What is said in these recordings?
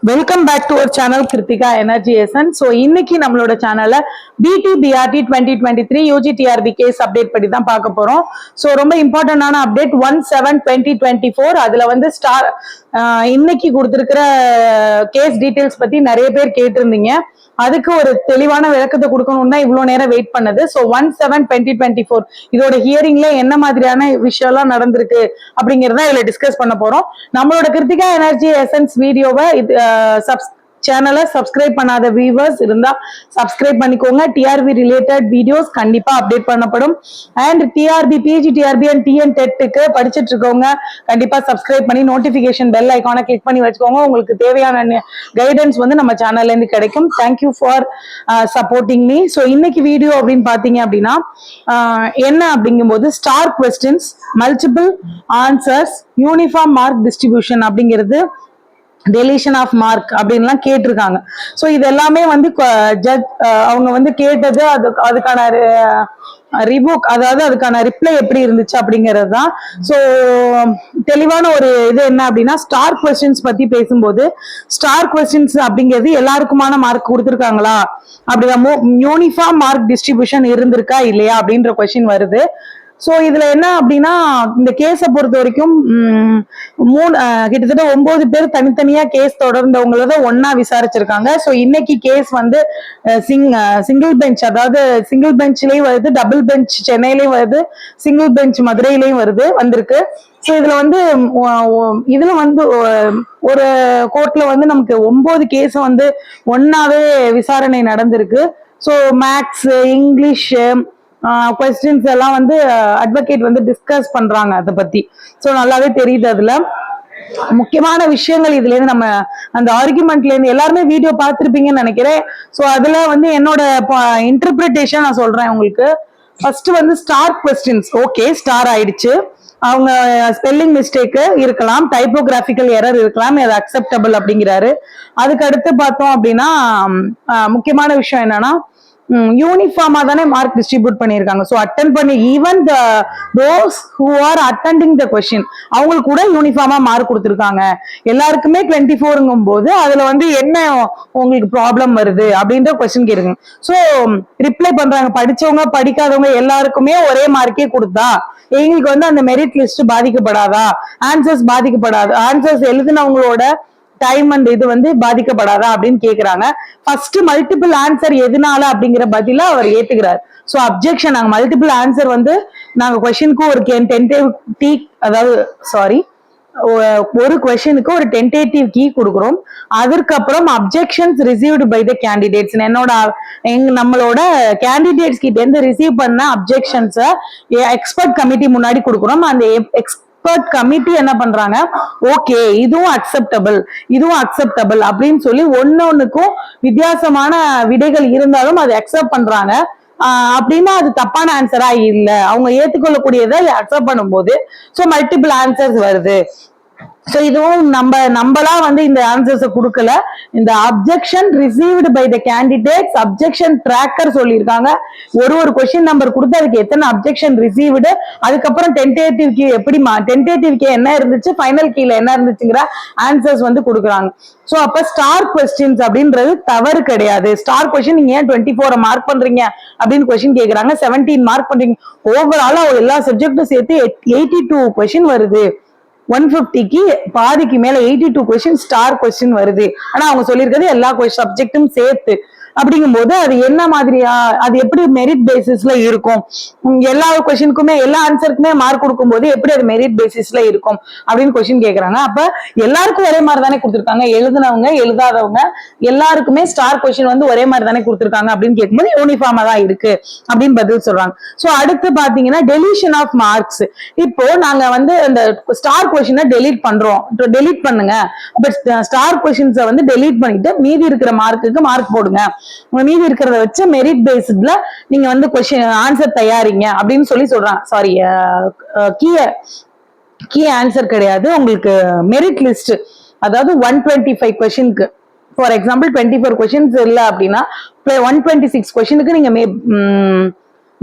Welcome back to our channel Krithika energy essence. So இன்னைக்கு நம்மளோட சேனல்ல PDPRT 2023 UG TRB case update படி தான் பார்க்க போறோம். ஸோ ரொம்ப இம்பார்ட்டன்டான அப்டேட் 1/7/2024. அதுல வந்து இன்னைக்கு கொடுத்திருக்கிற கேஸ் டீடைல்ஸ் பத்தி நிறைய பேர் கேட்டிருந்தீங்க. அதுக்கு ஒரு தெளிவான விளக்கத்தை கொடுக்கணும்னா இவ்வளவு நேரம் வெயிட் பண்ணது. ஸோ 1/7/2024 இதோட ஹியரிங்ல என்ன மாதிரியான விஷயம் எல்லாம் நடந்திருக்கு அப்படிங்கறத இதுல டிஸ்கஸ் பண்ண போறோம். நம்மளோட கிருத்திகா எனர்ஜி எசன்ஸ் வீடியோவை சேனலை சப்ஸ்கிரைப் பண்ணாத வியூவர்ஸ் இருந்தா சப்ஸ்கிரைப் பண்ணிக்கோங்க. டிஆர்பி ரிலேட்டட் வீடியோஸ் கண்டிப்பா அப்டேட் பண்ணப்படும். And TRB PG TRB and TN டெட்டுக்கு படிச்சுட்டு இருக்கவங்க கண்டிப்பா சப்ஸ்கிரைப் பண்ணி நோட்டிபிகேஷன் பெல் ஐக்கானை கிளிக் பண்ணி வச்சுக்கோங்க. உங்களுக்கு தேவையான கைடன்ஸ் வந்து நம்ம சேனல்ல இருந்து கிடைக்கும். Thank you for supporting me. So இன்னைக்கு வீடியோ அப்படின்னு பாத்தீங்க அப்படின்னா என்ன அப்படிங்கும்போது star questions, multiple answers, uniform mark distribution அப்படிங்கிறது, டெலிஷன் ஆஃப் மார்க் அப்படின்லாம் கேட்டிருக்காங்க. ஸோ இது எல்லாமே வந்து அவங்க வந்து கேட்டது அதுக்கான ரிபுக், அதாவது அதுக்கான ரிப்ளை எப்படி இருந்துச்சு அப்படிங்கிறது தான். ஸோ தெளிவான ஒரு இது என்ன அப்படின்னா ஸ்டார் கொஸ்டின்ஸ் பத்தி பேசும்போது ஸ்டார் கொஸ்டின்ஸ் அப்படிங்கிறது எல்லாருக்குமான மார்க் கொடுத்துருக்காங்களா, அப்படிதான் யூனிஃபார்ம் மார்க் டிஸ்ட்ரிபியூஷன் இருந்திருக்கா இல்லையா அப்படின்ற கொஸ்டின் வருது. சோ இதுல என்ன அப்படின்னா இந்த கேஸை பொறுத்த வரைக்கும் கிட்டத்தட்ட 9 பேர் தனித்தனியா கேஸ் தொடர்ந்தவங்களத ஒன்னா விசாரிச்சிருக்காங்க. சோ இன்னைக்கு கேஸ் வந்து சிங்கிள் பெஞ்ச், அதாவது சிங்கிள் பெஞ்ச்லயும் வருது, டபுள் பெஞ்ச் சென்னையிலயும் வருது, சிங்கிள் பெஞ்ச் மதுரையிலயும் வந்திருக்கு. சோ இதுல வந்து ஒரு கோர்ட்ல வந்து நமக்கு 9 கேஸ் வந்து ஒன்னாவே விசாரணை நடந்திருக்கு. சோ மேக்ஸ், இங்கிலீஷ் கொஸ்டின்ஸ் எல்லாம் வந்து அட்வொகேட் வந்து டிஸ்கஸ் பண்றாங்க அதை பத்தி. சோ நல்லாவே தெரியுது. அதுல முக்கியமான விஷயங்கள் இதுல இருந்து நம்ம அந்த ஆர்குமெண்ட்ல இருந்து எல்லாருமே வீடியோ பார்த்திருப்பீங்கன்னு நினைக்கிறேன். சோ அதுல வந்து என்னோட இன்டர்பிரிட்டேஷன் நான் சொல்றேன் உங்களுக்கு. ஃபர்ஸ்ட் வந்து ஸ்டார் கொஸ்டின்ஸ், ஓகே ஸ்டார் ஆயிடுச்சு. அவங்க ஸ்பெல்லிங் மிஸ்டேக் இருக்கலாம், டைப்போகிராபிக்கல் எரர் இருக்கலாம், அது அக்செப்டபிள் அப்படிங்கிறாரு. அதுக்கு அடுத்து பார்த்தோம் அப்படின்னா முக்கியமான விஷயம் என்னன்னா யூனிஃபார்மா தானே மார்க் டிஸ்ட்ரிபியூட் பண்ணிருக்காங்க. சோ அட்டெண்ட் பண்ணி even those who are attending the question அவங்களுக்கு கூட யூனிஃபார்மா மார்க் கொடுத்துருக்காங்க. எல்லாருக்குமே 24ங்கும் போது அதுல வந்து என்ன உங்களுக்கு ப்ராப்ளம் வருது அப்படின்ற கொஸ்டின் கேட்குங்க. சோ ரிப்ளை பண்றாங்க, படிச்சவங்க படிக்காதவங்க எல்லாருக்குமே ஒரே மார்க்கே கொடுத்தா எங்களுக்கு வந்து அந்த மெரிட் லிஸ்ட் பாதிக்கப்படாதா, ஆன்சர்ஸ் பாதிக்கப்படாது, ஆன்சர்ஸ் எழுதினவங்களோட டைம் அண்ட் இது வந்து பாதிக்கப்படாதா அப்படின்னு கேக்குறாங்க. ஃபர்ஸ்ட் மல்டிபிள் ஆன்சர் எதனால அப்படிங்கிற பதில அவர் ஏத்துக்கிறார். சோ அப்ஜெக்ஷன், நாங்க மல்டிபிள் ஆன்சர் வந்து நாங்க கொஸ்டினுக்கு ஒரு ஒரு கொஸ்டினுக்கு ஒரு டென்டேட்டிவ் கீ கொடுக்குறோம். அதுக்கப்புறம் objections received by the candidates, நம்மளோட கேண்டிடேட்ஸ் கிட்ட இருந்து ரிசீவ் பண்ண அப்ஜெக்ஷன்ஸ எக்ஸ்பர்ட் கமிட்டி முன்னாடி கொடுக்குறோம். அந்த எக்ஸ்பர்ட் கமிட்டி என்ன பண்றாங்க, ஓகே இதுவும் அக்செப்டபிள் அப்படின்னு சொல்லி ஒன்னொன்னுக்கும் வித்தியாசமான விடைகள் இருந்தாலும் அதை அக்செப்ட் பண்றாங்க. அப்படின்னா அது தப்பான ஆன்சரா இல்ல, அவங்க ஏத்துக்கொள்ளக்கூடியதை அக்செப்ட் பண்ணும்போது சோ மல்டிபிள் ஆன்சர்ஸ் வருது. சோ இதுவும் நம்மளா வந்து இந்த ஆன்சர்ஸ் கொடுக்கல. இந்த objection received by the candidates objection tracker சொல்லியிருக்காங்க. ஒரு கொஸ்டின் நம்பர் கொடுத்து அதுக்கு எத்தனை அப்ஜெக்ஷன் ரிசீவ்டு, அதுக்கப்புறம் டென்டேட்டிவ் கீ டென்டேட்டிவ் கீ என்ன இருந்துச்சு, ஃபைனல் கீல என்ன இருந்துச்சுங்கிற ஆன்சர்ஸ் வந்து கொடுக்குறாங்க. சோ அப்ப ஸ்டார் கொஸ்டின்ஸ் அப்படின்றது தவறு கிடையாது. ஸ்டார் கொஸ்டின் நீங்க ஏன் 24 மார்க் பண்றீங்க அப்படின்னு கொஸ்டின் கேக்குறாங்க. 17 மார்க் பண்றீங்க. ஓவராலா எல்லா சப்ஜெக்டும் சேர்த்து 82 கொஸ்டின் வருது. 150க்கு பாதிக்கு மேல 82 கொஸ்டின் ஸ்டார் கொஸ்டின் வருது. ஆனா அவங்க சொல்லியிருக்கிறது எல்லா சப்ஜெக்டும் சேர்த்து. அப்படிங்கும்போது அது என்ன மாதிரியா, அது எப்படி மெரிட் பேசிஸ்ல இருக்கும், எல்லா கொஸ்டினுக்குமே எல்லா ஆன்சருக்குமே மார்க் கொடுக்கும் போது எப்படி அது மெரிட் பேசிஸ்ல இருக்கும் அப்படின்னு கொஸ்டின் கேக்குறாங்க. அப்ப எல்லாருக்கும் ஒரே மாதிரி தானே கொடுத்துருக்காங்க, எழுதுனவங்க எழுதாதவங்க எல்லாருக்குமே ஸ்டார் கொஸ்டின் வந்து ஒரே மாதிரி தானே கொடுத்துருக்காங்க அப்படின்னு கேட்கும்போது யூனிஃபார்மா தான் இருக்கு அப்படின்னு பதில் சொல்றாங்க. சோ அடுத்து பாத்தீங்கன்னா டெலிஷன் ஆஃப் மார்க்ஸ். இப்போ நாங்க வந்து அந்த ஸ்டார் கொஸ்டினை டெலீட் பண்றோம், டெலீட் பண்ணுங்க, பட் ஸ்டார் கொஸ்டின்ஸை வந்து டெலீட் பண்ணிட்டு மீதி இருக்கிற மார்க்குக்கு மார்க் போடுங்க, மீதி இருக்கிறத வச்சு மெரிட் பேஸ்ட்ல நீங்க வந்து கொஸ்டின் ஆன்சர் தயாரிங்க அப்படின்னு சொல்றாங்க. சாரி, கீ ஆன்சர் கிடையாது, உங்களுக்கு மெரிட் லிஸ்ட், அதாவது 125 கொஸ்டினுக்கு ஃபார் எக்ஸாம்பிள் 24 கொஸ்டின்ஸ் இல்ல அப்படின்னா 126 கொஸ்டினுக்கு நீங்க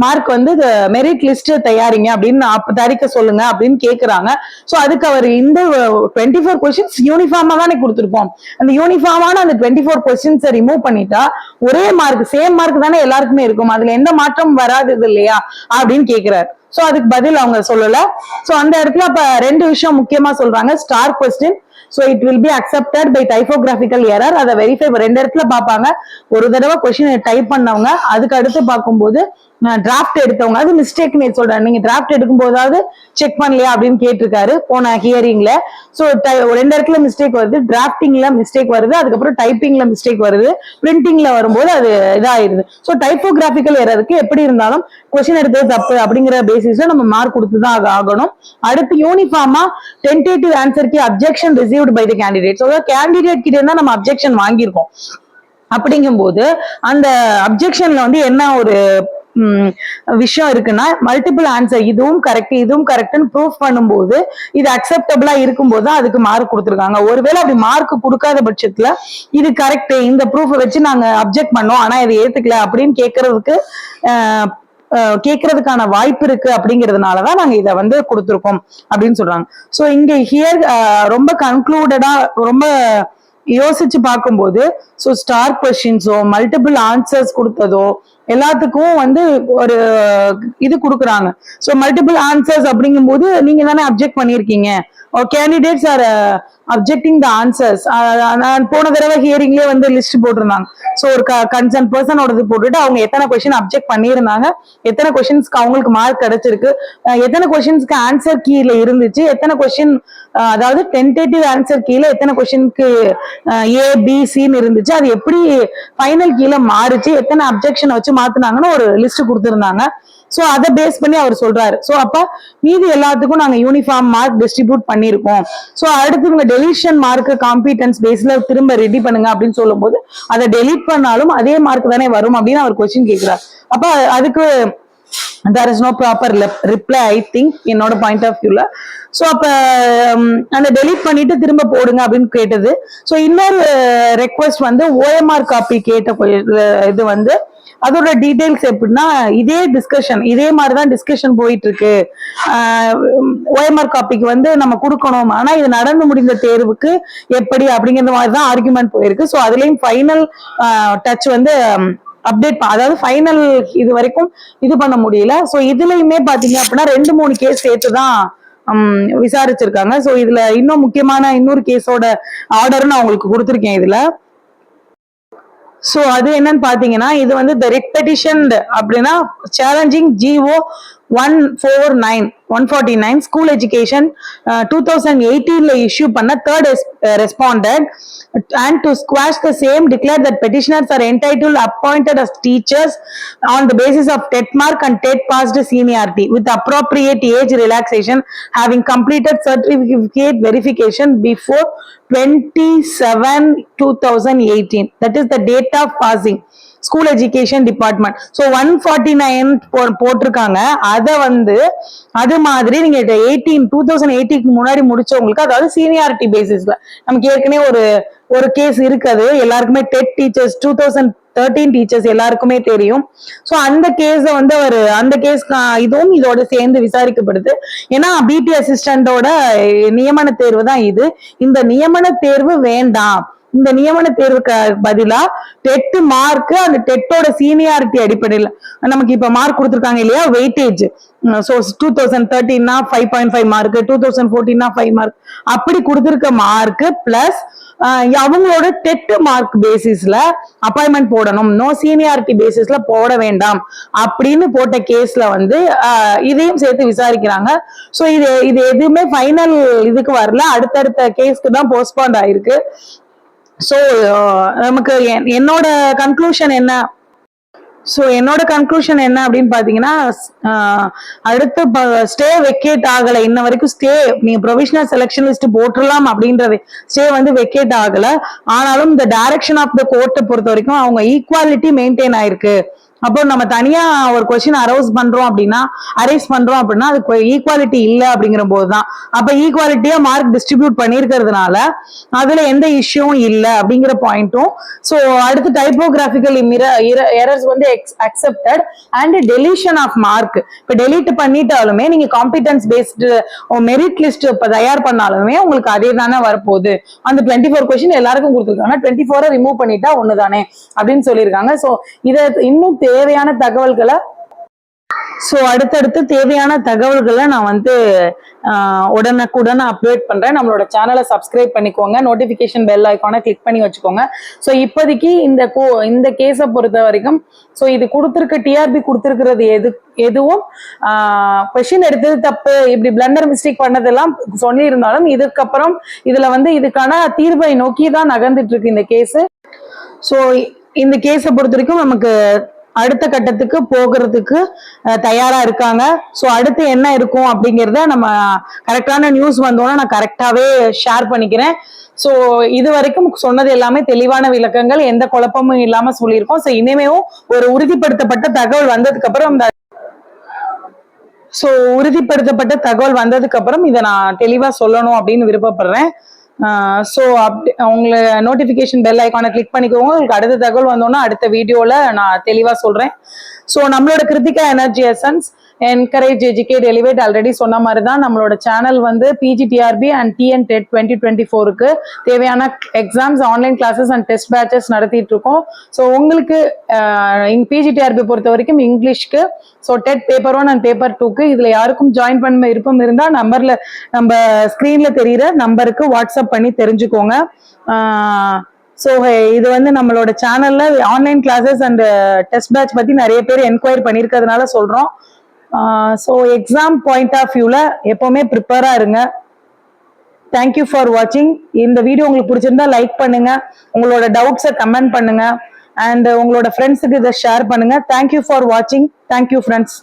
மார்க் வந்து மெரிட் லிஸ்ட் தயாரிங்க அப்படின்னு தயாரிக்க சொல்லுங்க அப்படின்னு கேக்குறாங்க. சோ அதுக்கு அவர் இந்த 24 கொஸ்டின்ஸ் யூனிஃபார்மா தானே கொடுத்திருப்போம், அந்த யூனிஃபார்மான அந்த 24 கொஸ்டின்ஸை ரிமூவ் பண்ணிட்டா ஒரே மார்க் சேம் மார்க் தானே எல்லாருக்குமே இருக்கும், அதுல எந்த மாற்றம் வராது இல்லையா அப்படின்னு கேக்குறாரு. சோ அதுக்கு பதில் அவங்க சொல்லல. சோ அந்த இடத்துல அப்ப ரெண்டு விஷயம் முக்கியமா சொல்றாங்க. Star question, so it will be accepted by typographical error, அதை வெரிஃபை ரெண்டு இடத்துல பார்ப்பாங்க. ஒரு தடவை கொஸ்டின் டைப் பண்ணவங்க, அதுக்கு அடுத்து பார்க்கும்போது டிராஃப்ட் எடுத்தவங்க, அது மிஸ்டேக் சொல்றேன், நீங்க டிராஃப்ட் எடுக்கும் போதாவது செக் பண்ணலையா அப்படின்னு கேட்டிருக்காரு போன ஹியரிங்ல. சோ ரெண்டு இடத்துல மிஸ்டேக் வருது, டிராஃப்டிங்ல மிஸ்டேக் வருது, அதுக்கப்புறம் டைப்பிங்ல மிஸ்டேக் வருது, பிரிண்டிங்ல வரும்போது அது இதாயிருது. சோ டைப்போகிராபிக்கல் எரருக்கு எப்படி இருந்தாலும் கொஸ்டின் எடுத்தது தப்பு அப்படிங்கிற பேசிஸ்ல நம்ம மார்க் கொடுத்துதான் ஆகணும். அடுத்து யூனிஃபார்மா டென்டேட்டிவ் ஆன்சருக்கு objection received by the candidate, candidate கிட்ட இருந்தா நம்ம அப்ஜெக்ஷன் வாங்கியிருக்கோம். அப்படிங்கும் போது அந்த அப்ஜெக்ஷன்ல வந்து என்ன ஒரு விஷயம் இருக்குன்னா, மல்டிபிள் ஆன்சர் இதுவும் கரெக்ட்னு ப்ரூஃப் பண்ணும்போது இது அக்செப்டபிளா இருக்கும்போது அதுக்கு மார்க் கொடுத்துருக்காங்க. ஒருவேளை அப்படி மார்க் கொடுக்காத பட்சத்துல இது கரெக்ட், இந்த ப்ரூஃப் வச்சு நாங்க அப்ஜெக்ட் பண்ணோம் ஆனா இதை ஏத்துக்கல அப்படின்னு கேட்கறதுக்கான வாய்ப்பு இருக்கு. அப்படிங்கிறதுனாலதான் நாங்க இதை வந்து கொடுத்துருக்கோம் அப்படின்னு சொல்றாங்க. சோ இங்க ஹியர் ரொம்ப கன்க்ளூடடா ரொம்ப யோசிச்சு பார்க்கும்போது, ஸோ ஸ்டார் கொஸ்டின்ஸோ மல்டிபிள் ஆன்சர்ஸ் கொடுத்ததோ எல்லாத்துக்கும் வந்து ஒரு இது கொடுக்குறாங்க. ஸோ மல்டிபிள் ஆன்சர்ஸ் அப்படிங்கும் போது நீங்க தானே அப்ஜெக்ட் பண்ணிருக்கீங்க, candidates R objecting the answers. நான் போன தடவை ஹியரிங்லேயே வந்து லிஸ்ட் போட்டிருந்தாங்க. ஸோ ஒரு கன்சர்ன் பர்சனோடது போட்டுட்டு அவங்க எத்தனை கொஸ்டின் அப்ஜெக்ட் பண்ணியிருந்தாங்க, எத்தனை கொஸ்டின்ஸ்க்கு அவங்களுக்கு மார்க் கிடைச்சிருக்கு, எத்தனை கொஸ்டின்ஸ்க்கு ஆன்சர் கீழே இருந்துச்சு, எத்தனை கொஸ்டின் அதாவது டென்டேட்டிவ் ஆன்சர் கீழே எத்தனை கொஸ்டினுக்கு ஏபிசின்னு இருந்துச்சு, அது எப்படி ஃபைனல் கீழே மாறுச்சு, எத்தனை அப்ஜெக்ஷன் வச்சு மாத்தினாங்கன்னு ஒரு லிஸ்ட் கொடுத்திருந்தாங்க. சோ அதை பேஸ் பண்ணி அவர் சொல்றாரு. சோ அப்ப மீதி எல்லாத்துக்கும் நாங்க யூனிஃபார்ம் மார்க் டிஸ்ட்ரிபியூட் பண்ணிருக்கோம். சோ அடுத்து இவங்க டெலிஷன் மார்க் காம்பிடன்ஸ் பேஸ்ல திரும்ப ரெடி பண்ணுங்க அப்படின்னு சொல்லும் போது அதை டெலீட் பண்ணாலும் அதே மார்க் தானே வரும் அப்படின்னு அவர் கொஸ்டின் கேட்கிறார். அப்ப அதுக்கு there is no proper reply, I think, என்னோட பாயிண்ட் ஆஃப் வியூல. சோ அப்ப அந்த டெலீட் பண்ணிட்டு திரும்ப போடுங்க அப்படின்னு கேட்டது. சோ இன்னொரு ரெக்வஸ்ட் வந்து OMR காப்பி கேட்ட இது வந்து அதோட டீடைல்ஸ் எப்படின்னா, இதே டிஸ்கஷன் இதே மாதிரிதான் டிஸ்கஷன் போயிட்டு இருக்கு. OMR காப்பிக்கு வந்து நம்ம கொடுக்கணும், ஆனா இது நடந்து முடிந்த தேர்வுக்கு எப்படி அப்படிங்கிற மாதிரிதான் ஆர்குமெண்ட் போயிருக்கு. சோ அதுலயும் ஃபைனல் டச் வந்து அப்டேட், அதாவது ஃபைனல் இது வரைக்கும் இது பண்ண முடியல. சோ இதுலயுமே பாத்தீங்க அப்படின்னா 2-3 கேஸ் சேர்த்துதான் விசாரிச்சிருக்காங்க. சோ இதுல இன்னும் முக்கியமான இன்னொரு கேஸோட ஆர்டர் நான் உங்களுக்கு கொடுத்துருக்கேன் இதுல. சோ அது என்னன்னு பாத்தீங்கன்னா, இது வந்து த ரிட் பெட்டிஷன் அப்படின்னா சேலஞ்சிங் GO 149 ஸ்கூல் எஜுகேஷன் 2018ல இஷ்யூ பண்ண third respondent and to squash the same declared that petitioners are entitled appointed as teachers on the basis of TET mark and TET passed seniority with appropriate age relaxation having completed certificate verification before 27/2018, that is the date of passing school education department. So 149 போட்டிருக்காங்க. அதை வந்து அது மாதிரி நீங்க 2018க்கு முன்னாடி முடிச்சவங்களுக்கு, அதாவது seniority பேசிஸ்ல நமக்கு ஏற்கனவே ஒரு கேஸ் இருக்குது எல்லாருக்குமே, டெட் டீச்சர்ஸ் 2013 டீச்சர்ஸ் எல்லாருக்குமே தெரியும். சோ அந்த கேஸ வந்து அந்த கேஸ் இதுவும் இதோட சேர்ந்து விசாரிக்கப்படுது. ஏன்னா பிடி அசிஸ்டண்டோட நியமன தேர்வு தான் இது. இந்த நியமன தேர்வு வேண்டாம், இந்த நியமன தேர்வுக்கு பதிலா டெட் மார்க், அந்த டெட்டோட சீனியாரிட்டி அடிப்படையில் நமக்கு இப்ப மார்க் கொடுத்துருக்காங்க இல்லையா, வெயிட்டேஜ். சோ 2013 5.5 மார்க், 2014 5 மார்க், அப்படி கொடுத்திருக்க மார்க் பிளஸ் அவங்களோட டெட் மார்க் பேசிஸ்ல அப்பாயின்மெண்ட் போடணும், நோ சீனியாரிட்டி பேசிஸ்ல போட வேண்டாம் அப்படின்னு போட்ட கேஸ்ல வந்து இதையும் சேர்த்து விசாரிக்கிறாங்க. சோ இது எதுவுமே ஃபைனல் இதுக்கு வரல, அடுத்தடுத்த கேஸ்க்கு தான் போஸ்ட்பாண்ட் ஆயிருக்கு. சோ நமக்கு என்னோட கன்க்ளூஷன் என்ன அப்படின்னு பாத்தீங்கன்னா, அடுத்து ஸ்டே வெக்கேட் ஆகல, இன்ன வரைக்கும் ஸ்டே நீங்க ப்ரொவிஷனல் செலக்ஷன் லிஸ்ட் போட்டுடலாம் அப்படின்றது ஸ்டே வந்து வெக்கேட் ஆகல. ஆனாலும் இந்த டைரக்ஷன் ஆஃப் த கோர்ட்டை பொறுத்த வரைக்கும் அவங்க ஈக்குவாலிட்டி மெயின்டைன் ஆயிருக்கு அப்போ நம்ம தனியா ஒரு கொஸ்டின் அரைஸ் பண்றோம் அப்படின்னா அது ஈக்குவாலிட்டி இல்ல அப்படிங்கிற போதுதான். அப்ப ஈக்குவாலிட்டியா மார்க் டிஸ்ட்ரிபியூட் பண்ணிருக்கிறதுனால அதுல எந்த இஷ்யூவும் இல்ல அப்படிங்கிற பாயிண்ட்டும். ஸோ அடுத்து டைப்போகிராபிக்கல் எரர்ஸ் வந்து accepted and deletion of mark. இப்ப டெலீட் பண்ணிட்டாலுமே நீங்க காம்பிடன்ஸ் பேஸ்டு மெரிட் லிஸ்ட் இப்ப தயார் பண்ணாலுமே உங்களுக்கு அதே தானே வரப்போகுது. அந்த 24 கொஸ்டின் எல்லாருக்கும் கொடுத்துருக்காங்க, 24 ரிமூவ் பண்ணிட்டா ஒண்ணுதானே அப்படின்னு சொல்லியிருக்காங்க. ஸோ இதை இன்னும் தேவையான தகவல்களை அடுத்தடுத்து தேவையான தகவல்களை நான் வந்து உடனுக்குடன் அப்டேட் பண்றேன். நம்மளோட சேனலை சப்ஸ்கிரைப் பண்ணிக்கோங்க, நோட்டிபிகேஷன் பெல் ஐக்கானை கிளிக் பண்ணி வச்சுக்கோங்க. ஸோ இப்போதைக்கு இந்த கேஸை பொறுத்த வரைக்கும் இது கொடுத்துருக்க டிஆர்பி கொடுத்துருக்கிறது எதுவும் கொஸ்டின் எடுத்தது தப்பு, இப்படி பிளண்டர் மிஸ்டேக் பண்ணதெல்லாம் சொல்லி இருந்தாலும் இதுக்கப்புறம் இதுல வந்து இதுக்கான தீர்வை நோக்கி தான் நகர்ந்துட்டு இருக்கு இந்த கேஸ். ஸோ இந்த கேஸை பொறுத்த வரைக்கும் நமக்கு அடுத்த கட்டத்துக்கு போகிறதுக்கு தயாரா இருக்காங்க. ஸோ அடுத்து என்ன இருக்கும் அப்படிங்கிறத நம்ம கரெக்டான நியூஸ் வந்தோன்னா நான் கரெக்டாவே ஷேர் பண்ணிக்கிறேன். ஸோ இது வரைக்கும் சொன்னது எல்லாமே தெளிவான விளக்கங்கள், எந்த குழப்பமும் இல்லாம சொல்லியிருக்கோம். ஸோ இனிமேவும் ஒரு உறுதிப்படுத்தப்பட்ட தகவல் வந்ததுக்கு அப்புறம் இதை நான் தெளிவா சொல்லணும் அப்படின்னு விருப்பப்படுறேன். ஸோ உங்களை நோட்டிஃபிகேஷன் பெல் ஐக்கானை கிளிக் பண்ணிக்கோங்க. உங்களுக்கு அடுத்த தகவல் வந்தோன்னா அடுத்த வீடியோவில் நான் தெளிவாக சொல்கிறேன். ஸோ நம்மளோட Kiruthika energy essence encourage educate elevate already சொன்ன மாதிரி தான் நம்மளோட சேனல் வந்து பிஜிடிஆர்பி அண்ட் டிஎன் டெட் 2024க்கு தேவையான exams, online classes and test batches நடத்திட்டு இருக்கோம். ஸோ உங்களுக்கு பிஜிடிஆர்பி பொறுத்த வரைக்கும் இங்கிலீஷ்க்கு டெட் பேப்பர் 1 அண்ட் பேப்பர் 2க்கு இதுல யாருக்கும் ஜாயின் பண்ண விருப்பம் இருந்தா நம்ம ஸ்கிரீன்ல தெரியுற நம்பருக்கு வாட்ஸ்அப் பண்ணி தெரிஞ்சுக்கோங்க. ஸோ இது வந்து நம்மளோட சேனல்ல online classes and test batch பத்தி நிறைய பேர் என்கொயர் பண்ணிருக்கிறதுனால சொல்றோம். ஸோ எக்ஸாம் பாயிண்ட் ஆஃப் வியூல எப்பவுமே ப்ரிப்பேரா இருங்க. தேங்க்யூ ஃபார் வாட்சிங். இந்த வீடியோ உங்களுக்கு பிடிச்சிருந்தா லைக் பண்ணுங்க, உங்களோட டவுட்ஸை கமெண்ட் பண்ணுங்க, அண்ட் உங்களோட ஃப்ரெண்ட்ஸுக்கு இதை ஷேர் பண்ணுங்க. தேங்க்யூ ஃபார் வாட்சிங். Thank you friends.